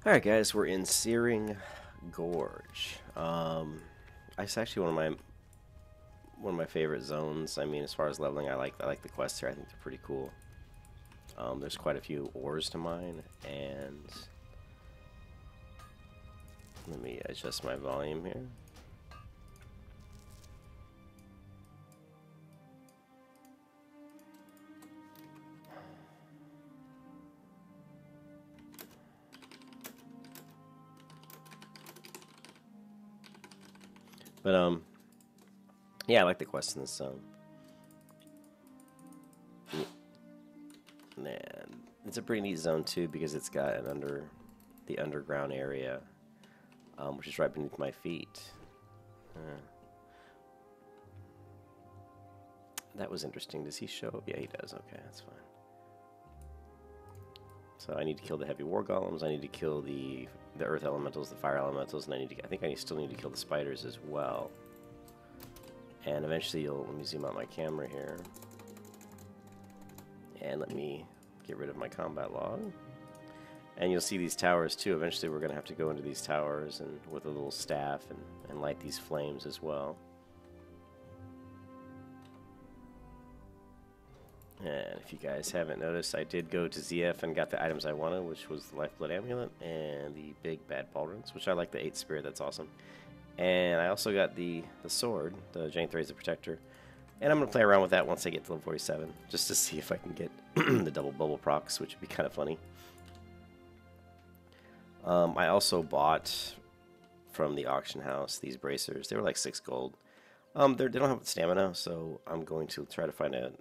Alright guys, we're in Searing Gorge. It's actually one of my favorite zones. I mean, as far as leveling, I like the quests here. I think they're pretty cool. There's quite a few ores to mine, and let me adjust my volume here. But yeah, I like the quests in this zone. And it's a pretty neat zone too because it's got the underground area, which is right beneath my feet. That was interesting. Does he show up? Yeah, he does. Okay, that's fine. So I need to kill the heavy war golems. I need to kill the earth elementals, the fire elementals, and I think I still need to kill the spiders as well. And eventually let me zoom out my camera here. And let me get rid of my combat log. And you'll see these towers too. Eventually we're going to have to go into these towers and with a little staff and light these flames as well. And if you guys haven't noticed, I did go to ZF and got the items I wanted, which was the Lifeblood Amulet and the big bad pauldrons, which I like the 8 Spirit, that's awesome. And I also got the sword, the Jank the Protector. And I'm going to play around with that once I get to level 47, just to see if I can get the double bubble procs, which would be kind of funny. I also bought from the auction house these bracers. They were like 6 gold. They don't have stamina, so I'm going to try to find an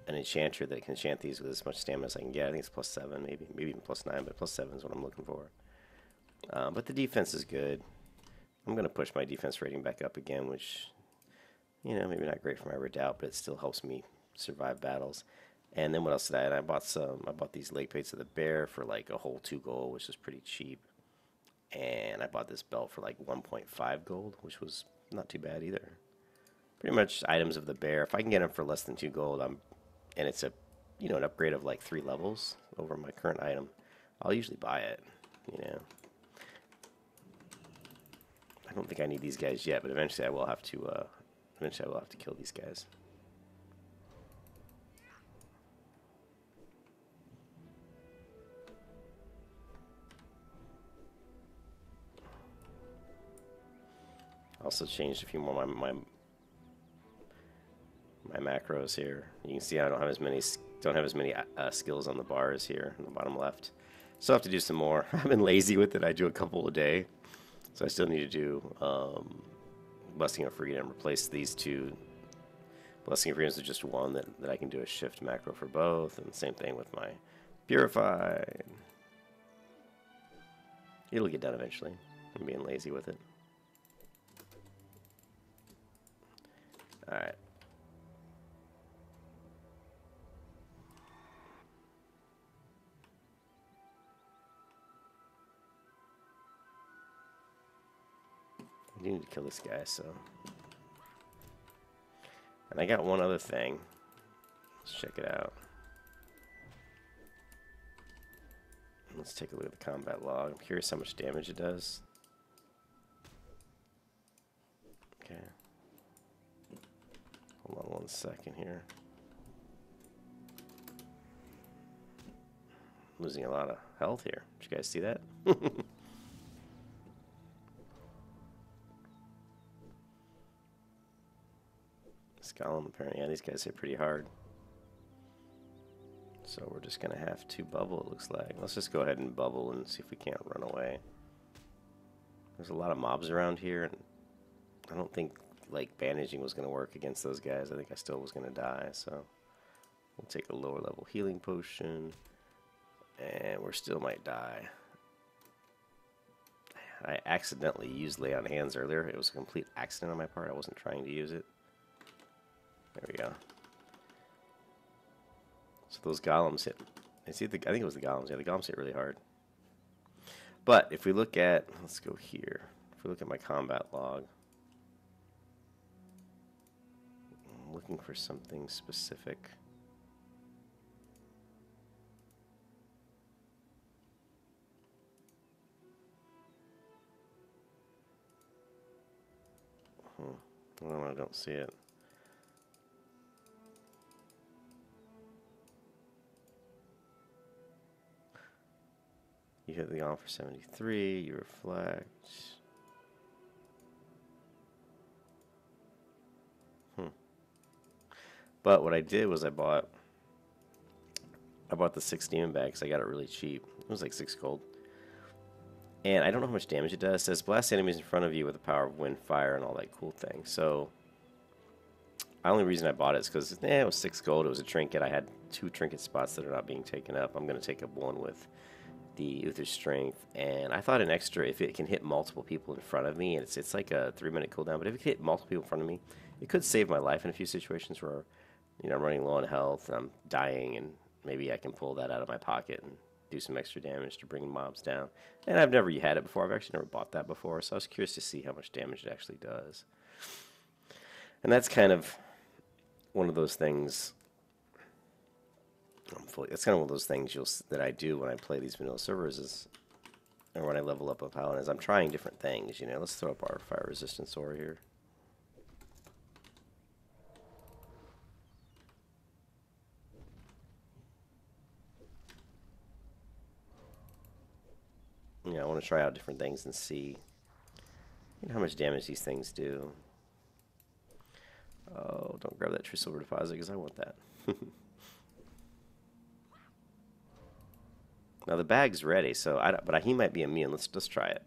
enchanter that can enchant these with as much stamina as I can get. I think it's +7, maybe even +9, but +7 is what I'm looking for. But the defense is good. I'm going to push my defense rating back up again, which, you know, maybe not great for my redoubt, but it still helps me survive battles. And then what else did I add? I bought these leg plates of the bear for like a whole 2 gold, which is pretty cheap. And I bought this belt for like 1.5 gold, which was not too bad either. Pretty much items of the bear. If I can get them for less than 2 gold, and it's an upgrade of like 3 levels over my current item, I'll usually buy it, you know. I don't think I need these guys yet, but eventually I will have to kill these guys. Also changed a few more of my macros here. You can see I don't have as many skills on the bars here in the bottom left. Still have to do some more. I've been lazy with it. I do a couple a day, so I still need to do Blessing of Freedom. Replace these 2 Blessing of Freedom with just 1 that I can do a shift macro for both, and same thing with my Purified. It'll get done eventually. I'm being lazy with it. Alright. I do need to kill this guy, so. And I got one other thing. Let's check it out. Let's take a look at the combat log. I'm curious how much damage it does. Okay. Hold on 1 second here. I'm losing a lot of health here. Did you guys see that? Golem, apparently. Yeah, these guys hit pretty hard. So we're just going to have to bubble, it looks like. Let's just go ahead and bubble and see if we can't run away. There's a lot of mobs around here, and I don't think like bandaging was going to work against those guys. I think I still was going to die, so we'll take a lower level healing potion, and we still might die. I accidentally used Lay on Hands earlier. It was a complete accident on my part. I wasn't trying to use it. There we go. So those golems hit. I think it was the golems. Yeah, the golems hit really hard. But if we look at, let's go here. If we look at my combat log, I'm looking for something specific. I don't see it. You hit the on for 73, you reflect. But what I did was I bought the 6 demon bags. I got it really cheap. It was like 6 gold. And I don't know how much damage it does. It says blast enemies in front of you with the power of wind, fire, and all that cool thing. So the only reason I bought it is because it was 6 gold. It was a trinket. I had 2 trinket spots that are not being taken up. I'm going to take up one with the Uther Strength. And I thought an extra, if it can hit multiple people in front of me, and it's like a 3-minute cooldown, but if it can hit multiple people in front of me, it could save my life in a few situations where, you know, I'm running low on health, and I'm dying, and maybe I can pull that out of my pocket and do some extra damage to bring mobs down. And I've never had it before. I've actually never bought that before, so I was curious to see how much damage it actually does. And that's kind of one of those things. That's kind of one of those things that I do when I play these vanilla servers, or when I level up a Paladin, is I'm trying different things. You know, let's throw up our fire resistance ore here. You know, I want to try out different things and see, you know, how much damage these things do. Oh, don't grab that true silver deposit because I want that. Now the bag's ready, so he might be immune. Let's try it.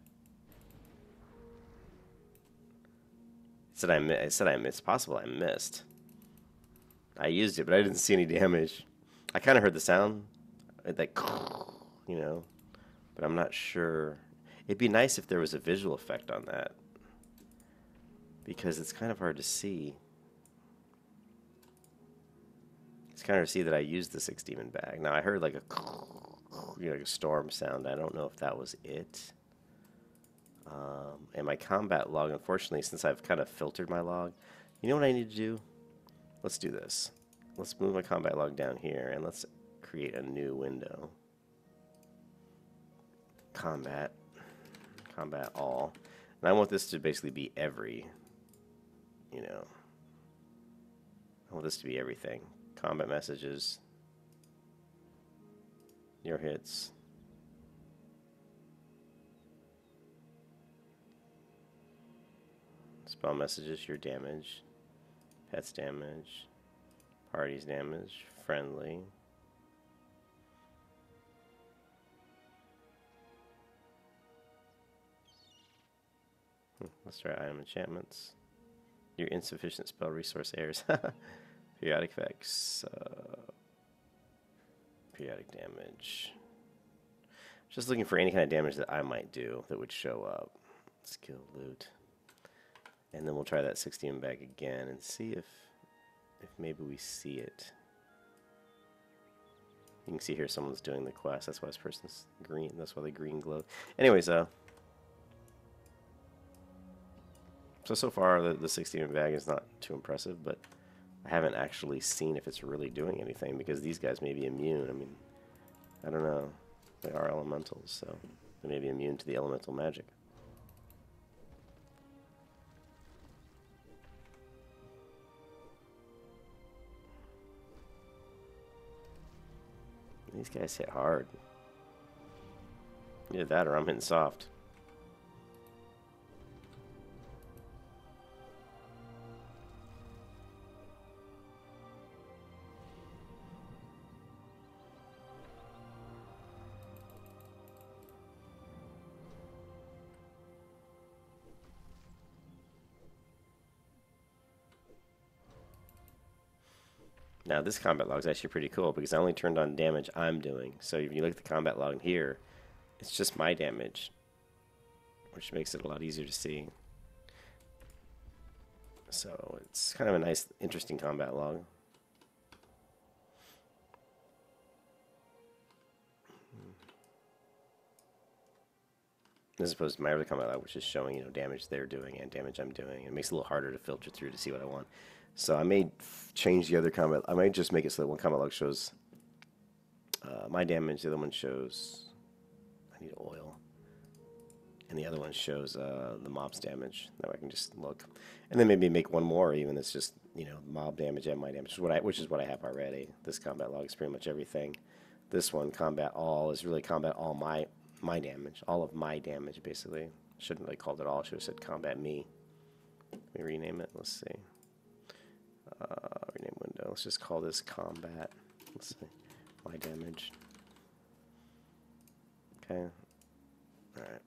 It's possible I missed. I used it, but I didn't see any damage. I kind of heard the sound, like, you know, but I'm not sure. It'd be nice if there was a visual effect on that, because it's kind of hard to see. It's kind of hard to see that I used the 6 demon bag. Now I heard like a, you know, like a storm sound. I don't know if that was it. And my combat log, unfortunately, since I've kind of filtered my log, you know what I need to do? Let's do this. Let's move my combat log down here, and let's create a new window. Combat all. And I want this to basically be every, you know, I want this to be everything. Combat messages, your hits, spell messages, your damage, pets damage, parties damage, friendly. Let's try item enchantments. Your insufficient spell resource errors. Periodic effects. Periodic damage. Just looking for any kind of damage that I might do that would show up. Skill loot. And then we'll try that 16 bag again and see if maybe we see it. You can see here someone's doing the quest. That's why this person's green. That's why the green glowed. Anyways, so far the 16 bag is not too impressive, but I haven't actually seen if it's really doing anything, because these guys may be immune. I mean, I don't know. They are elementals, so they may be immune to the elemental magic. These guys hit hard. Either that or I'm hitting soft. Now this combat log is actually pretty cool because I only turned on damage I'm doing. So if you look at the combat log here, it's just my damage, which makes it a lot easier to see. So it's kind of a nice, interesting combat log. As opposed to my other combat log, which is showing, you know, damage they're doing and damage I'm doing. It makes it a little harder to filter through to see what I want. So I may change the other combat. I might just make it so that one combat log shows my damage, the other one shows, I need oil, And the other one shows the mob's damage. Now I can just look. And then maybe make one more even that's just, you know, mob damage and my damage, which is what I have already. This combat log is pretty much everything. This one, combat all, is really combat all my damage. All of my damage, basically. Shouldn't have called it all. Should have said combat me. Let me rename it. Let's see. Rename window. Let's just call this combat. Let's see. My damage. Okay. Alright.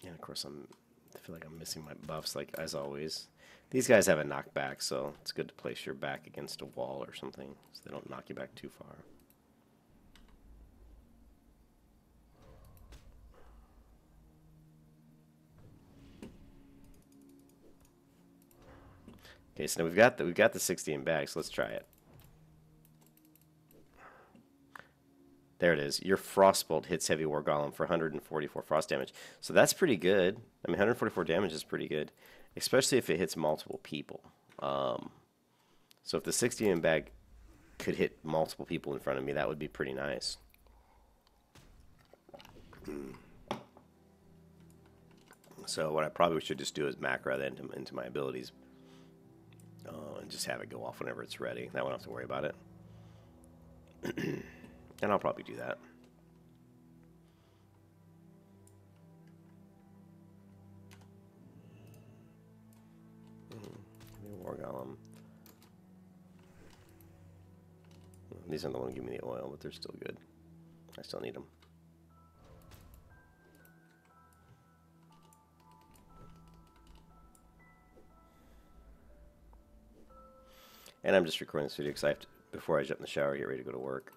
Yeah, of course I feel like I'm missing my buffs, like as always. These guys have a knockback, so it's good to place your back against a wall or something so they don't knock you back too far. Okay, so now we've got the 60 in bag, so let's try it. There it is. Your Frostbolt hits Heavy War Golem for 144 frost damage. So that's pretty good. I mean, 144 damage is pretty good, especially if it hits multiple people. So if the 60 in bag could hit multiple people in front of me, that would be pretty nice. So what I probably should just do is macro that into my abilities and just have it go off whenever it's ready. That way I don't have to worry about it. And I'll probably do that. War Golem. These aren't the ones that give me the oil, but they're still good. I still need them. And I'm just recording this video because I have to, before I jump in the shower, get ready to go to work.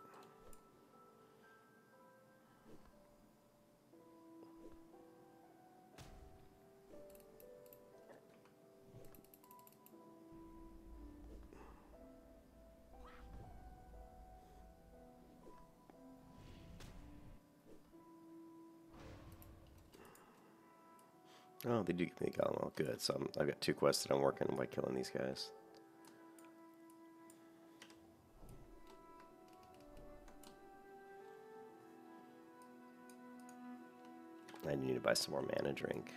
Oh, they do give me the golem. Oh, good. So I've got 2 quests that I'm working by killing these guys. I need to buy some more mana drink.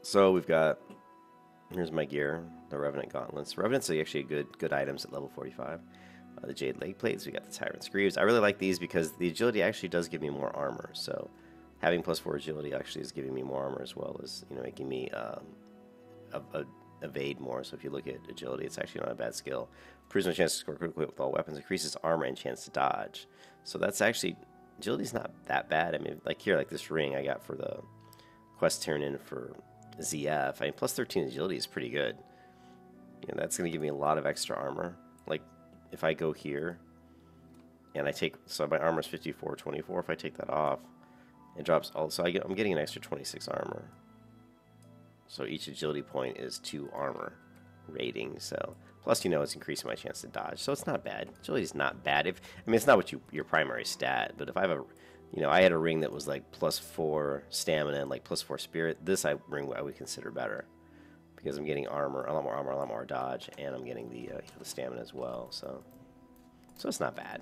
So we've got, here's my gear, the Revenant Gauntlets. Revenants are actually good items at level 45. The Jade Leg Plates, we got the Tyrant's Greaves. I really like these because the agility actually does give me more armor. So having +4 agility actually is giving me more armor as well as, you know, making me evade more. So if you look at agility, it's actually not a bad skill. Improves my chance to score critical hit with all weapons. Increases armor and chance to dodge. So that's actually, agility's not that bad. I mean, like here, like this ring I got for the quest turn in for ZF. I mean, +13 agility is pretty good. You know, that's going to give me a lot of extra armor. Like, if I go here, and I take, so my armor is 54, 24. If I take that off, it drops all, so I'm getting an extra 26 armor. So each agility point is 2 armor rating. So plus, you know, it's increasing my chance to dodge. So it's not bad. Agility is not bad. I mean, it's not what your primary stat. But if I have a, you know, I had a ring that was like +4 stamina and like +4 spirit. This ring I would consider better because I'm getting armor, a lot more dodge, and I'm getting the stamina as well. So it's not bad.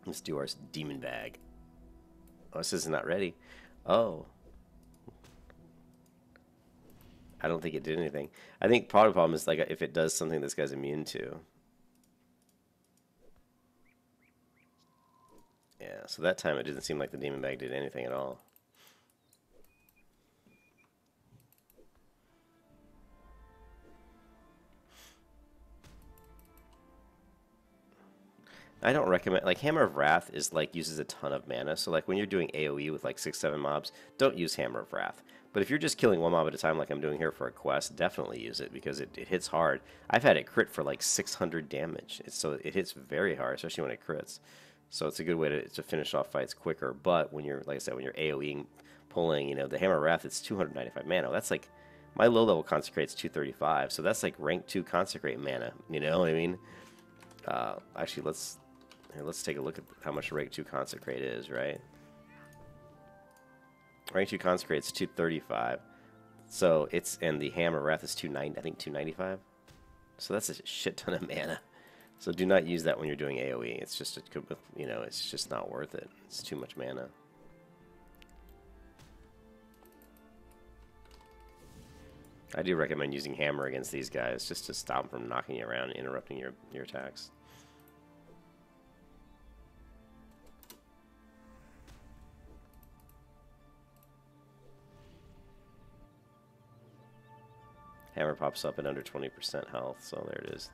Let's do our demon bag. Oh, this is not ready. Oh. I don't think it did anything. I think part of the problem is like if it does something this guy's immune to. Yeah, so that time it didn't seem like the demon bag did anything at all. I don't recommend, like, Hammer of Wrath is like uses a ton of mana, so like when you're doing AoE with like 6-7 mobs, don't use Hammer of Wrath. But if you're just killing one mob at a time like I'm doing here for a quest, definitely use it because it hits hard. I've had it crit for like 600 damage, so it hits very hard, especially when it crits. So it's a good way to finish off fights quicker. But when you're, like I said, when you're AoEing, pulling, you know, the Hammer of Wrath, it's 295 mana. That's like, my low level Consecrate's 235, so that's like rank 2 Consecrate mana, you know what I mean? Actually, let's Here, let's take a look at how much rank 2 Consecrate is, right? Rank 2 Consecrate is 235. So it's, and the Hammer of Wrath is 290, I think 295. So that's a shit ton of mana. So do not use that when you're doing AoE. It's just, you know, it's just not worth it. It's too much mana. I do recommend using Hammer against these guys just to stop them from knocking you around and interrupting your attacks. Hammer pops up at under 20% health, so there it is.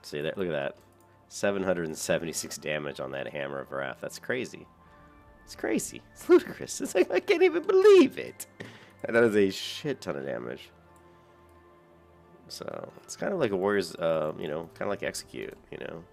See that? Look at that. 776 damage on that Hammer of Wrath. That's crazy. It's crazy. It's ludicrous. It's like, I can't even believe it. That is a shit ton of damage. So, it's kind of like a Warrior's, you know, kind of like Execute, you know.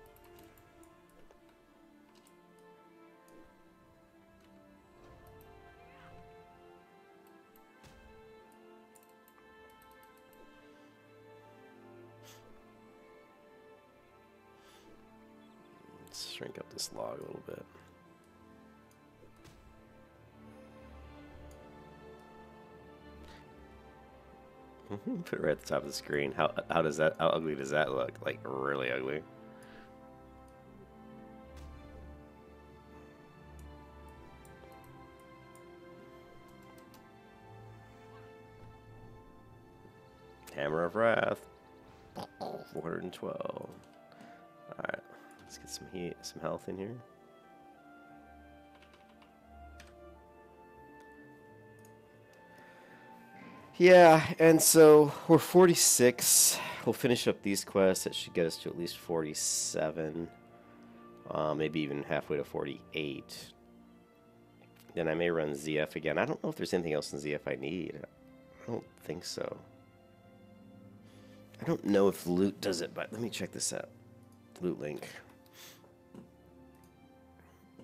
Let's shrink up this log a little bit. Put it right at the top of the screen. How does that? How ugly does that look? Like really ugly. Hammer of Wrath. 412. All right, let's get some heat, some health in here. Yeah, and so we're 46. We'll finish up these quests. That should get us to at least 47. Maybe even halfway to 48. Then I may run ZF again. I don't know if there's anything else in ZF I need. I don't think so. I don't know if loot does it, but let me check this out. Loot link.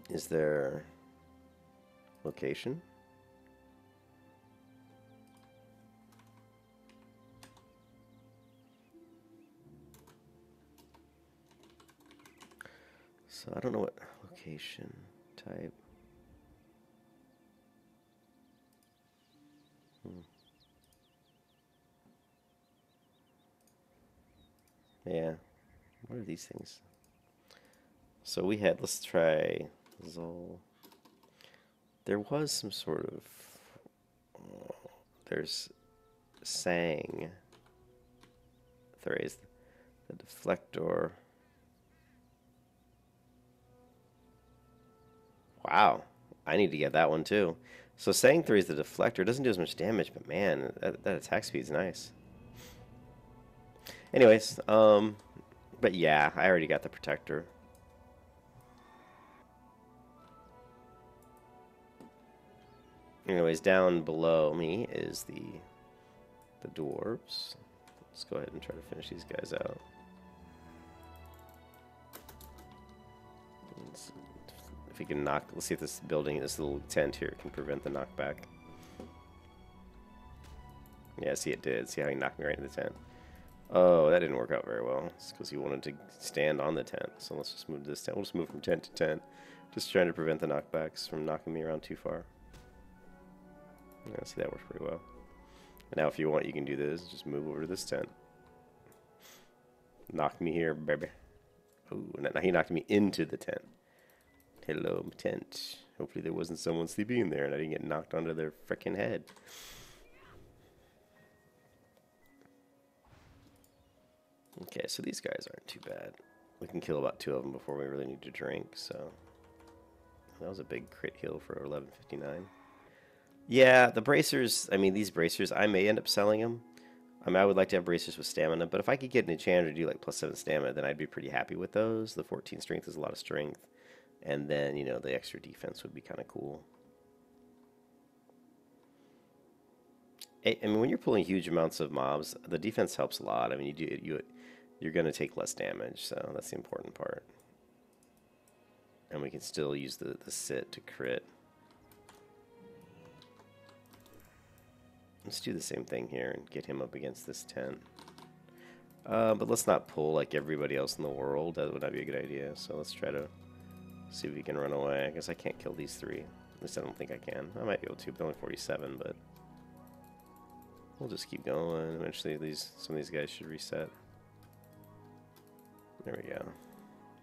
Is there location? So I don't know what location type. Yeah. What are these things? So we had, let's try Zol. There was some sort of, there's Sang. There is the Deflector. Wow, I need to get that one too. So Sang 3 is the Deflector. It doesn't do as much damage, but man, that attack speed's nice. Anyways, but yeah, I already got the Protector. Anyways, down below me is the dwarves. Let's go ahead and try to finish these guys out. If we can knock, let's see if this building, this little tent here can prevent the knockback. Yeah, see it did. See how he knocked me right in the tent. Oh, that didn't work out very well. It's because he wanted to stand on the tent. So let's just move to this tent. We'll just move from tent to tent. Just trying to prevent the knockbacks from knocking me around too far. Yeah, see, that works pretty well. And now if you want, you can do this. Just move over to this tent. Knock me here, baby. Ooh, now he knocked me into the tent. Hello, tent. Hopefully there wasn't someone sleeping in there and I didn't get knocked onto their frickin' head. Okay, so these guys aren't too bad. We can kill about 2 of them before we really need to drink, so... That was a big crit heal for 1159. Yeah, the bracers, I mean, these bracers, I may end up selling them. I mean, I would like to have bracers with stamina, but if I could get an enchanter to do like +7 stamina, then I'd be pretty happy with those. The 14 strength is a lot of strength. And then, you know, the extra defense would be kind of cool. I mean, when you're pulling huge amounts of mobs, the defense helps a lot. I mean, you're going to take less damage, so that's the important part. And we can still use the sit to crit. Let's do the same thing here and get him up against this tent. But let's not pull like everybody else in the world. That would not be a good idea. So let's try to see if we can run away. I guess I can't kill these three. At least I don't think I can. I might be able to, but only 47, but we'll just keep going. Eventually some of these guys should reset. There we go.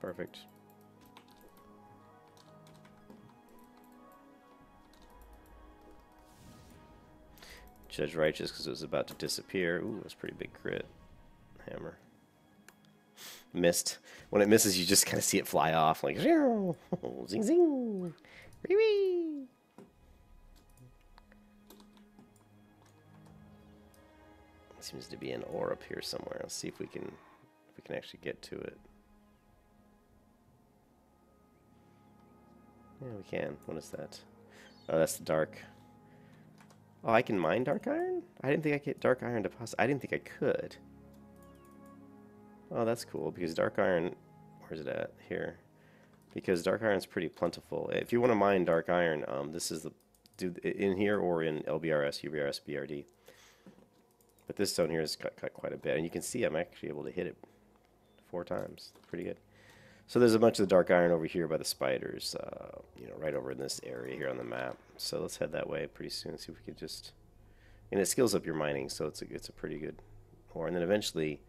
Perfect. Judge Righteous because it was about to disappear. Ooh, it was a pretty big crit. Hammer. Missed. When it misses, you just kind of see it fly off. Like, zing, zing. Wee wee. Seems to be an ore up here somewhere. Let's see if we can actually get to it. Yeah, we can. What is that? Oh, that's the dark. Oh, I can mine dark iron? I didn't think I could get dark iron deposit. I didn't think I could. Oh, that's cool, because dark iron... Where's it at? Here. Because dark iron's pretty plentiful. If you want to mine dark iron, this is the... in here or in LBRS, UBRS, BRD. But this zone here has got quite a bit. And you can see I'm actually able to hit it 4 times. Pretty good. So there's a bunch of the dark iron over here by the spiders, you know, right over in this area here on the map. So let's head that way pretty soon. See if we can just, and it skills up your mining, so it's a pretty good ore. And then eventually,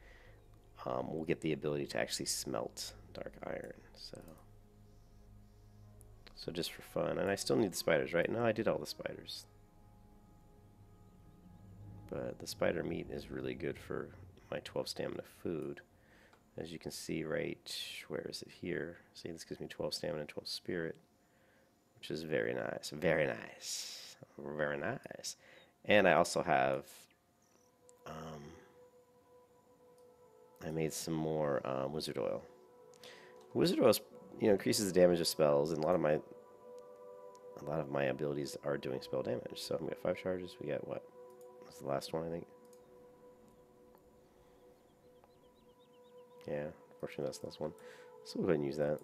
we'll get the ability to actually smelt dark iron. So just for fun, and I still need the spiders, right? No, I did all the spiders, but the spider meat is really good for my 12 stamina food. As you can see right, where is it here? See, this gives me 12 stamina and 12 spirit, which is very nice. Very nice. Very nice. And I also have, I made some more wizard oil. Wizard oil, you know, increases the damage of spells, and a lot of my abilities are doing spell damage. So we got 5 charges. We got what? That's the last one, I think. Yeah, unfortunately that's the last one. So we'll go ahead and use that.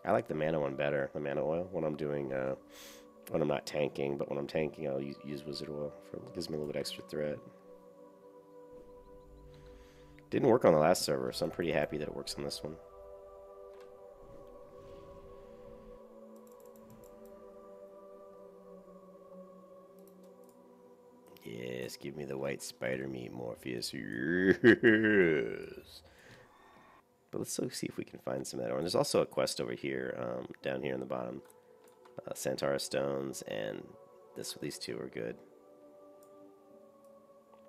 I like the mana one better, the mana oil, when I'm doing, when I'm not tanking, but when I'm tanking I'll use wizard oil. It gives me a little bit extra threat. Didn't work on the last server, so I'm pretty happy that it works on this one. Yes, give me the white spider meat, Morpheus. Yes. But let's see if we can find some of that ore. And there's also a quest over here, down here in the bottom. Santara stones, and these 2 are good.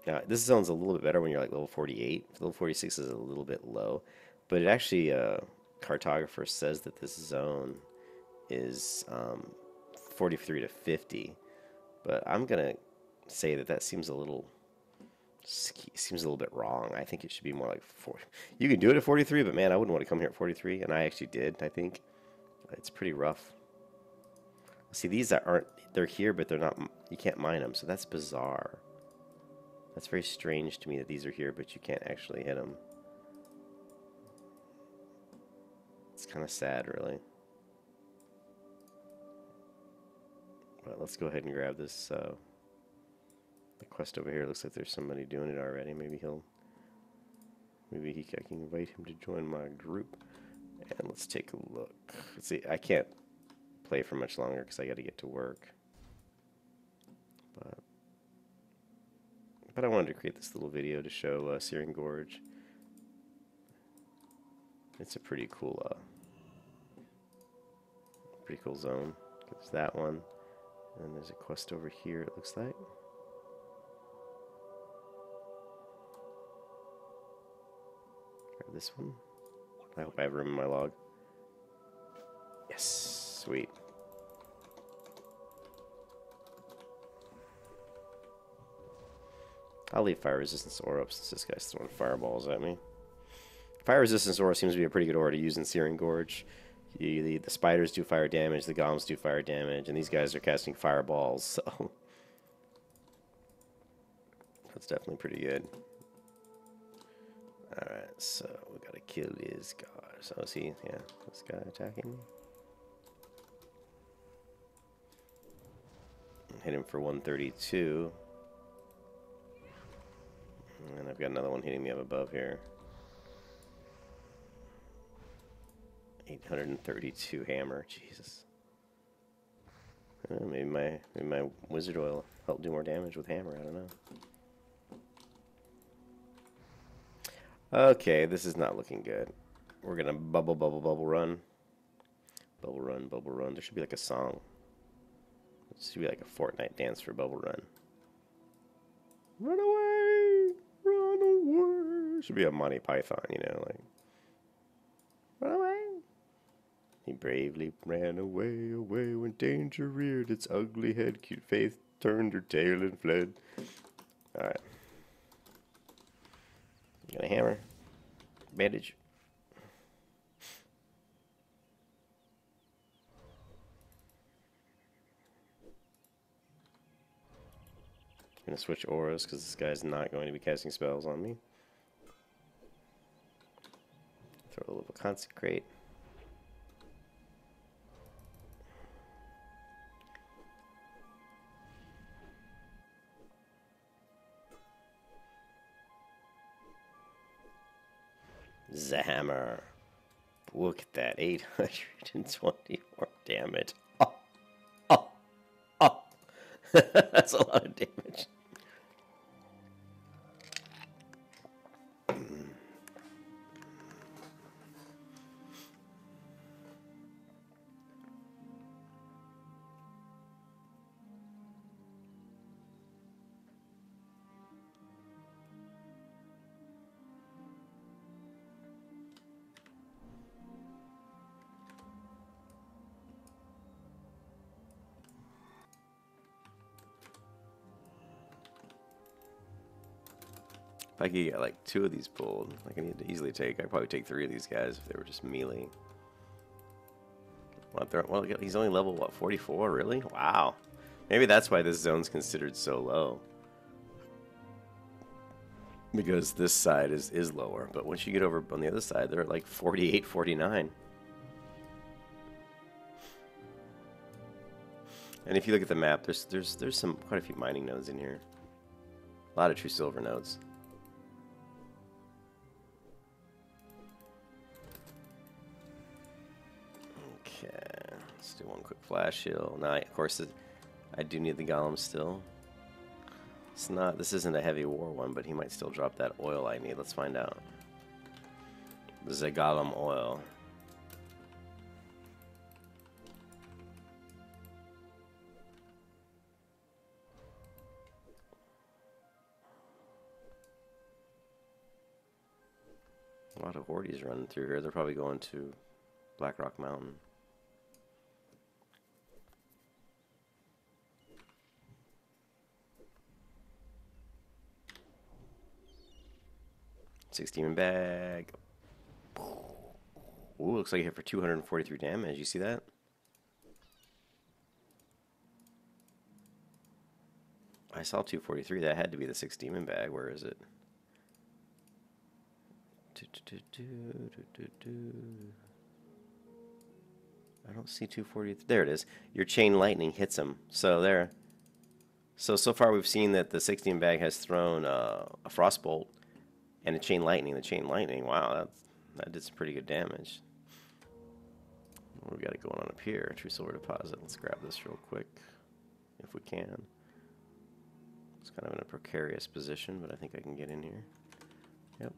Now, this zone's a little bit better when you're like level 48. Level 46 is a little bit low. But it actually, cartographer says that this zone is 43 to 50. But I'm going to say that seems a little bit wrong. I think it should be more like 40. You can do it at 43, but man, I wouldn't want to come here at 43. And I actually did, I think. It's pretty rough. See, these they're here, but they're not, you can't mine them. So that's bizarre. That's very strange to me that these are here, but you can't actually hit them. It's kind of sad, really. But let's go ahead and grab this, the quest over here. Looks like there's somebody doing it already. Maybe I can invite him to join my group. And let's take a look. Let's see, I can't play for much longer because I got to get to work. But I wanted to create this little video to show Searing Gorge. It's a pretty cool zone. There's that one, and there's a quest over here. It looks like. Grab this one. I hope I have room in my log. Yes, sweet. I'll leave fire resistance aura up since this guy's throwing fireballs at me. Fire resistance aura seems to be a pretty good aura to use in Searing Gorge. The spiders do fire damage, the golems do fire damage, and these guys are casting fireballs, so that's definitely pretty good. Alright, so we gotta kill this guy. So is he, yeah, this guy attacking me? Hit him for 132. And I've got another one hitting me up above here. 832 hammer, Jesus. Maybe my wizard oil helped do more damage with hammer, I don't know. Okay, this is not looking good. We're gonna bubble run. Bubble run, bubble run. There should be like a song. It should be like a Fortnite dance for bubble run. Run away! Run away! Should be a Monty Python, you know, like. Run away! He bravely ran away, away when danger reared its ugly head. Cute Faith turned her tail and fled. Alright. Got a hammer. Bandage. I'm gonna switch auras because this guy's not going to be casting spells on me. Throw a little consecrate. Hammer. Look at that, 824 damage. Oh, oh, oh. That's a lot of damage. If I could get like 2 of these pulled, like I need to easily take. I'd probably take 3 of these guys if they were just melee. Well, he's only level, what, 44? Really? Wow. Maybe that's why this zone's considered so low. Because this side is lower. But once you get over on the other side, they're at like 48, 49. And if you look at the map, there's quite a few mining nodes in here. A lot of true silver nodes. Okay, let's do one quick flash heal. Now, of course, I do need the golem still. It's not. This isn't a heavy war one, but he might still drop that oil I need. Let's find out. This is a golem oil. A lot of hordes running through here. They're probably going to Black Rock Mountain. Six demon bag. Ooh, looks like it hit for 243 damage. You see that? I saw 243. That had to be the 6 demon bag. Where is it? I don't see 240. There it is. Your chain lightning hits him. So there. So far we've seen that the 16 bag has thrown a frostbolt and a chain lightning. The chain lightning, wow, that did some pretty good damage. What we got it going on up here? True silver deposit. Let's grab this real quick if we can. It's kind of in a precarious position, but I think I can get in here. Yep.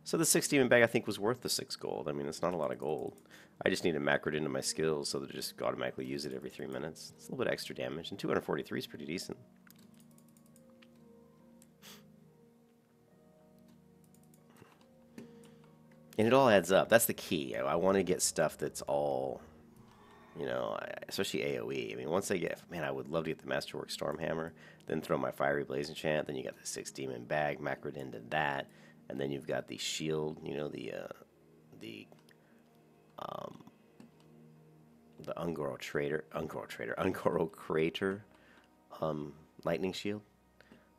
So the 6 demon bag I think was worth the 6 gold. I mean, it's not a lot of gold. I just need to macro it into my skills so that I just automatically use it every 3 minutes. It's a little bit extra damage, and 243 is pretty decent. And it all adds up. That's the key. I want to get stuff that's all, you know, especially AoE. I mean, once I get, man, I would love to get the Masterwork Stormhammer, then throw my Fiery Blaze enchant, then you got the 6 demon bag macroed into that, and then you've got the shield, you know, the Ungoro Crater lightning shield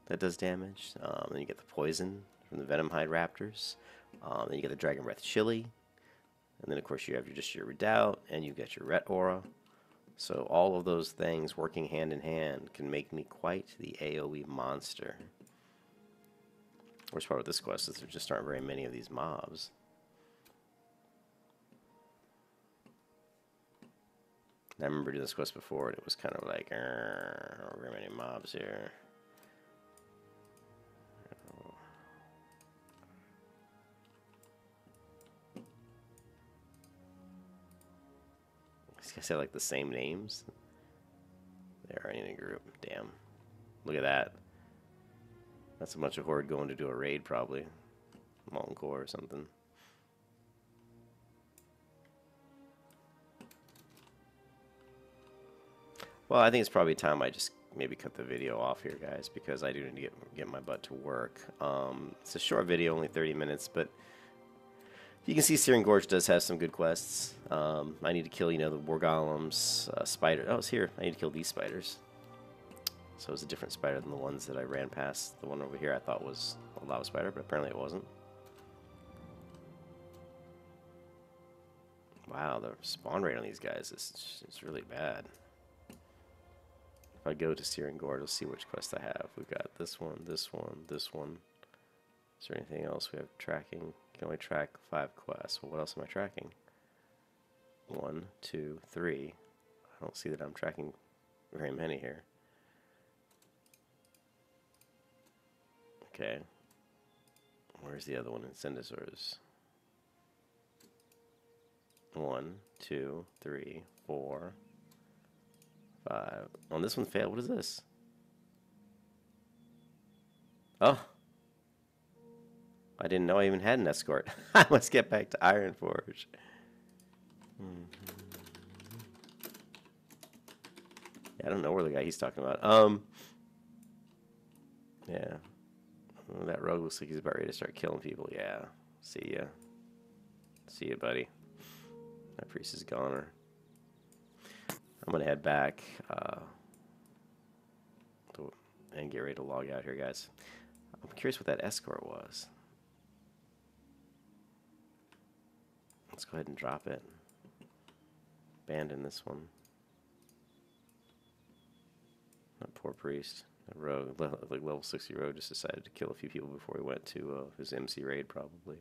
that does damage. Then you get the poison from the Venomhide Raptors. Then you get the Dragon Breath Chili. And then, of course, you have just your Redoubt, and you get your Ret Aura. So all of those things working hand in hand can make me quite the AoE monster. Worst part with this quest is there just aren't very many of these mobs. I remember doing this quest before, and it was kind of like, very many mobs here. These guys have like the same names. They're in a group. Damn. Look at that. That's a bunch of Horde going to do a raid, probably. Molten Core or something. Well, I think it's probably time I just maybe cut the video off here, guys, because I do need to get my butt to work. It's a short video, only 30 minutes, but you can see Searing Gorge does have some good quests. I need to kill, the war golems, spider. Oh, it's here. I need to kill these spiders. So it's a different spider than the ones that I ran past. The one over here I thought was a lava spider, but apparently it wasn't. Wow, the spawn rate on these guys is really bad. If I go to Searing Gorge, let's see which quest I have. We've got this one, this one, this one. Is there anything else? We have tracking. You can only track 5 quests. Well, what else am I tracking? 1, 2, 3. I don't see that I'm tracking very many here. Okay. Where's the other one in Sendosaurus? 1, 2, 3, 4, 5. Oh, this one failed. What is this? Oh. I didn't know I even had an escort. I must get back to Ironforge. Yeah, I don't know where the guy he's talking about. Yeah. Oh, that rogue looks like he's about ready to start killing people. Yeah. See ya. See ya, buddy. That priest is a goner. I'm gonna head back and get ready to log out here, guys. I'm curious what that escort was. Let's go ahead and drop it. Abandon this one. That poor priest. That rogue, like level 60 rogue, just decided to kill a few people before he went to his MC raid, probably.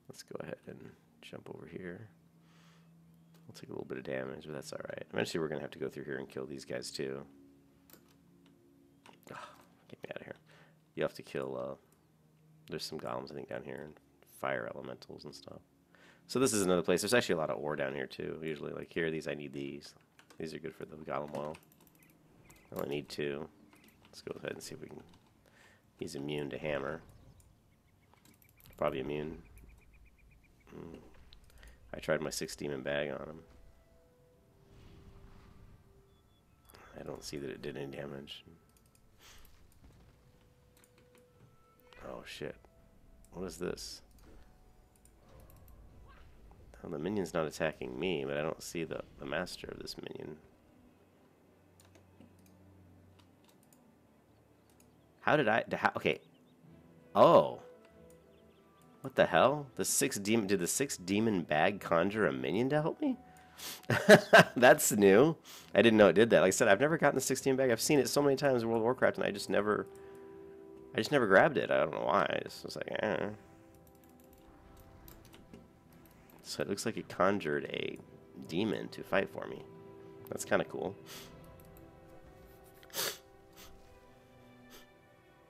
Let's go ahead and jump over here. We'll take a little bit of damage, but that's alright. Eventually we're going to have to go through here and kill these guys too. Oh, get me out of here. You have to kill, there's some golems I think down here, and fire elementals and stuff. So this is another place. There's actually a lot of ore down here too. Usually, like here, I need these. These are good for the golem oil. I only need 2. Let's go ahead and see if we can... He's immune to hammer. Probably immune. I tried my 6 demon bag on him. I don't see that it did any damage. Oh shit. What is this? Well, the minion's not attacking me, but I don't see the master of this minion. How did okay. Oh. What the hell? Did the 6 demon bag conjure a minion to help me? That's new. I didn't know it did that. Like I said, I've never gotten the 6 demon bag. I've seen it so many times in World of Warcraft, and I just never grabbed it. I don't know why. I just was like, eh. So it looks like it conjured a demon to fight for me. That's kind of cool.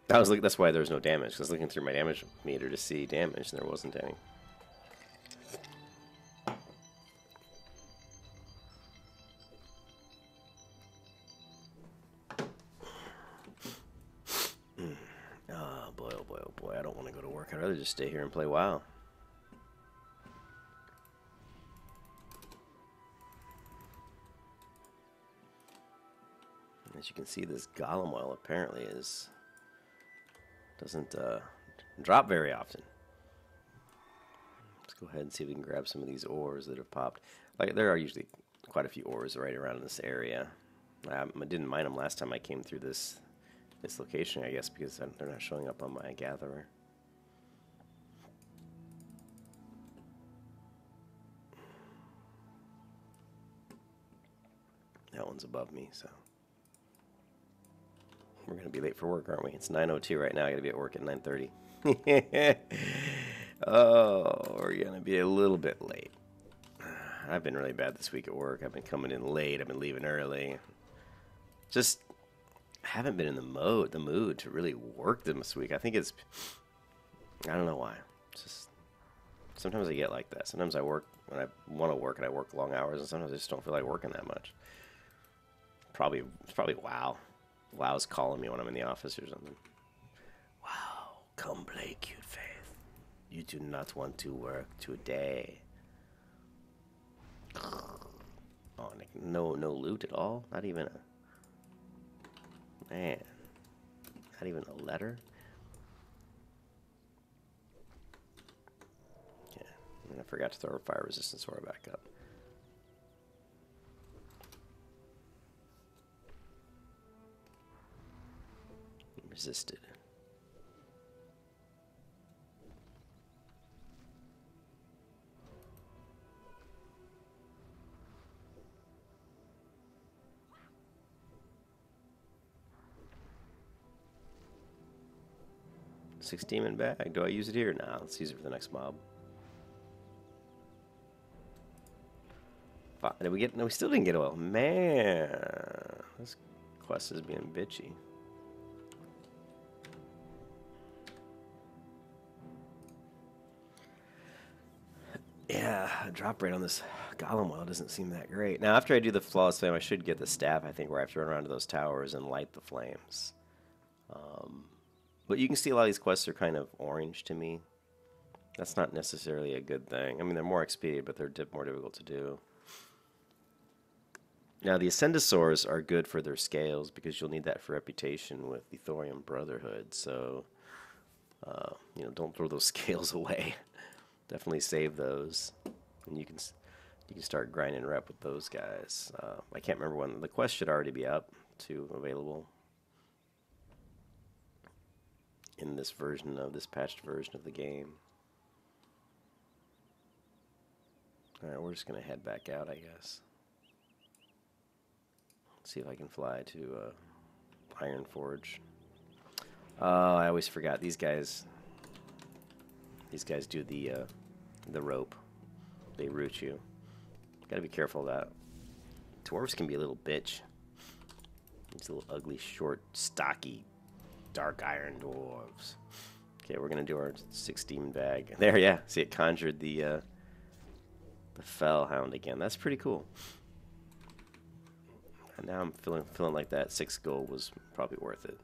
That's why there was no damage. 'Cause I was looking through my damage meter to see damage, and there wasn't any. Oh boy, oh boy, oh boy! I don't want to go to work. I'd rather just stay here and play WoW. As you can see, this golem oil apparently doesn't drop very often. Let's go ahead and see if we can grab some of these ores that have popped. Like, there are usually quite a few ores right around in this area. I didn't mine them last time I came through this location, I guess, because they're not showing up on my gatherer. That one's above me, so we're gonna be late for work, aren't we? It's 9:02 right now. I gotta be at work at 9:30. Oh, we're gonna be a little bit late. I've been really bad this week at work. I've been coming in late. I've been leaving early. Just haven't been in the mood to really work this week. I think it's, I don't know why. It's just sometimes I get like that. Sometimes I work when I want to work and I work long hours, and sometimes I just don't feel like working that much. It's probably WoW. WoW's calling me when I'm in the office or something. Wow, come play, cute Faith. You do not want to work today. Oh, no loot at all? Not even a... Man. Not even a letter? Yeah, and I forgot to throw a fire resistance aura back up. Resisted. Six demon bag. Do I use it here? Nah, let's use it for the next mob. Did we get? No, we still didn't get oil. Man, this quest is being bitchy. Yeah, drop rate on this golem oil doesn't seem that great. Now, after I do the flawless flame, I should get the staff, I think, where I have to run around to those towers and light the flames. But you can see a lot of these quests are kind of orange to me. That's not necessarily a good thing. I mean, they're more expedient, but they're more difficult to do. Now, the Ascendosaurs are good for their scales because you'll need that for reputation with the Thorium Brotherhood. So, you know, don't throw those scales away. Definitely save those, and you can start grinding rep with those guys. I can't remember when the quest should already be up to available in this patched version of the game. All right, we're just gonna head back out, I guess. See if I can fly to Iron Forge. Oh, I always forgot these guys. These guys do the rope. They root you. Gotta be careful of that. Dwarves can be a little bitch. These little ugly, short, stocky, dark iron dwarves. Okay, we're gonna do our 6 demon bag. There, yeah. See, it conjured the Fellhound again. That's pretty cool. And now I'm feeling like that 6 gold was probably worth it.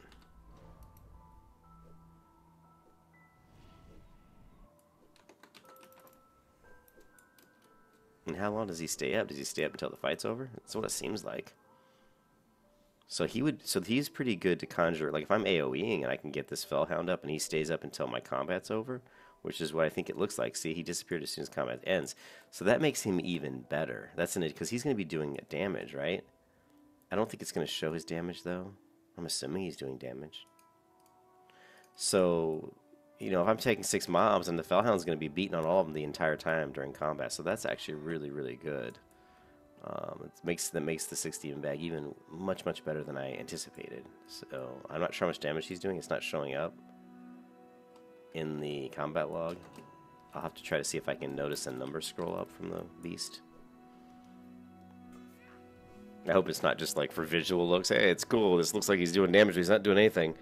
And how long does he stay up? Does he stay up until the fight's over? That's what it seems like. So he's pretty good to conjure. Like if I'm AoEing and I can get this Fellhound up and he stays up until my combat's over, which is what I think it looks like. See, he disappeared as soon as combat ends. So that makes him even better. That's because he's going to be doing damage, right? I don't think it's going to show his damage though. I'm assuming he's doing damage. So, you know, if I'm taking 6 mobs and the Fellhound's going to be beating on all of them the entire time during combat, so that's actually really, really good. That makes the 6 demon bag even much better than I anticipated. So I'm not sure how much damage he's doing. It's not showing up in the combat log. I'll have to try to see if I can notice a number scroll up from the beast. I hope it's not just like for visual looks. Hey, it's cool. This looks like he's doing damage, but he's not doing anything.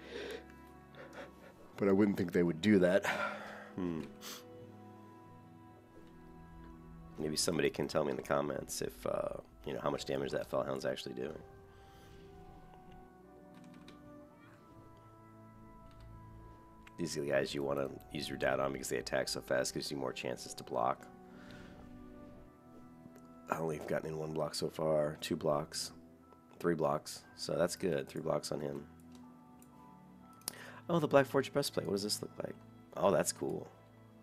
But I wouldn't think they would do that. Maybe somebody can tell me in the comments if, you know, how much damage that Fellhound's actually doing. These are the guys you want to use your dad on because they attack so fast, gives you more chances to block. I only have gotten in 1 block so far, 2 blocks, 3 blocks, so that's good. 3 blocks on him. Oh, the Black Forge breastplate. What does this look like? Oh, that's cool.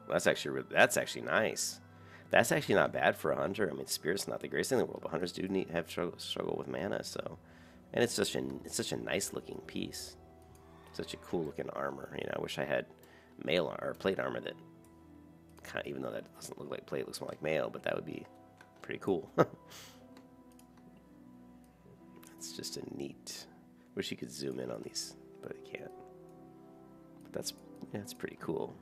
That's actually nice. That's actually not bad for a hunter. I mean, Spirit's not the greatest thing in the world, but hunters do have struggle with mana. So, and it's such a nice looking piece, such a cool looking armor. You know, I wish I had mail or plate armor that kind of, even though that doesn't look like plate, it looks more like mail, but that would be pretty cool. just a neat. Wish you could zoom in on these, but I can't. But that's, yeah, it's pretty cool.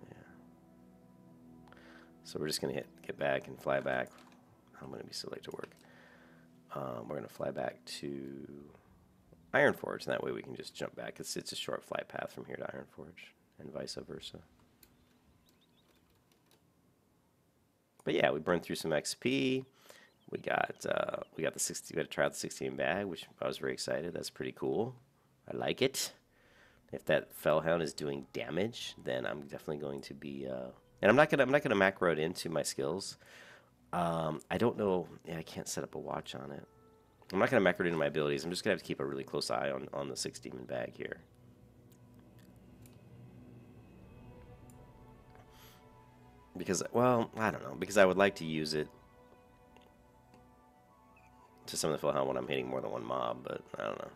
Yeah. So we're just gonna get back and fly back. I'm gonna be so late to work. We're gonna fly back to Ironforge, and that way we can just jump back. It's a short flight path from here to Ironforge, and vice versa. But yeah, we burned through some XP. We got the 60. We got to try out the 16 bag, which I was very excited. That's pretty cool. I like it. If that Fellhound is doing damage, then I'm definitely going to be. And I'm not gonna macro it into my skills. I don't know. Yeah, I can't set up a watch on it. I'm not gonna macro it into my abilities. I'm just gonna have to keep a really close eye on the 6 demon bag here. Because, well, I don't know. Because I would like to use it to summon the Fellhound when I'm hitting more than one mob, but I don't know.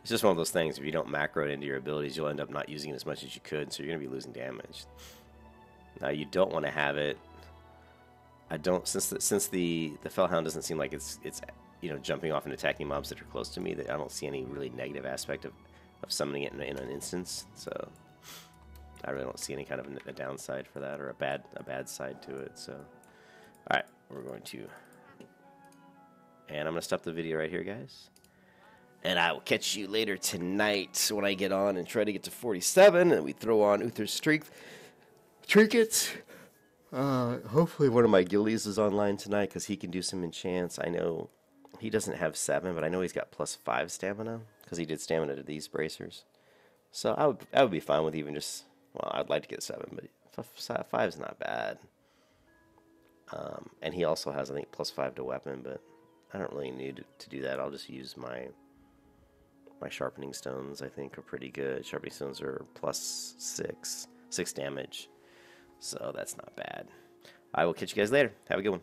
It's just one of those things. If you don't macro it into your abilities, you'll end up not using it as much as you could, so you're going to be losing damage. Now, you don't want to have it. I don't, since the Fellhound doesn't seem like it's jumping off and attacking mobs that are close to me, that I don't see any really negative aspect of summoning it in an instance. So I really don't see any kind of a downside for that, or a bad side to it. So, all right, we're going to, and I'm going to stop the video right here, guys. And I will catch you later tonight when I get on and try to get to 47, and we throw on Uther's Strength trinkets. Hopefully one of my guildies is online tonight, because he can do some enchants. I know he doesn't have 7, but I know he's got +5 stamina, because he did stamina to these bracers. So I would be fine with even just. Well, I'd like to get 7, but 5 is not bad. And he also has, I think, +5 to weapon, but I don't really need to do that. I'll just use my sharpening stones. I think are pretty good. Sharpening stones are +6 damage, so that's not bad. I will catch you guys later. Have a good one.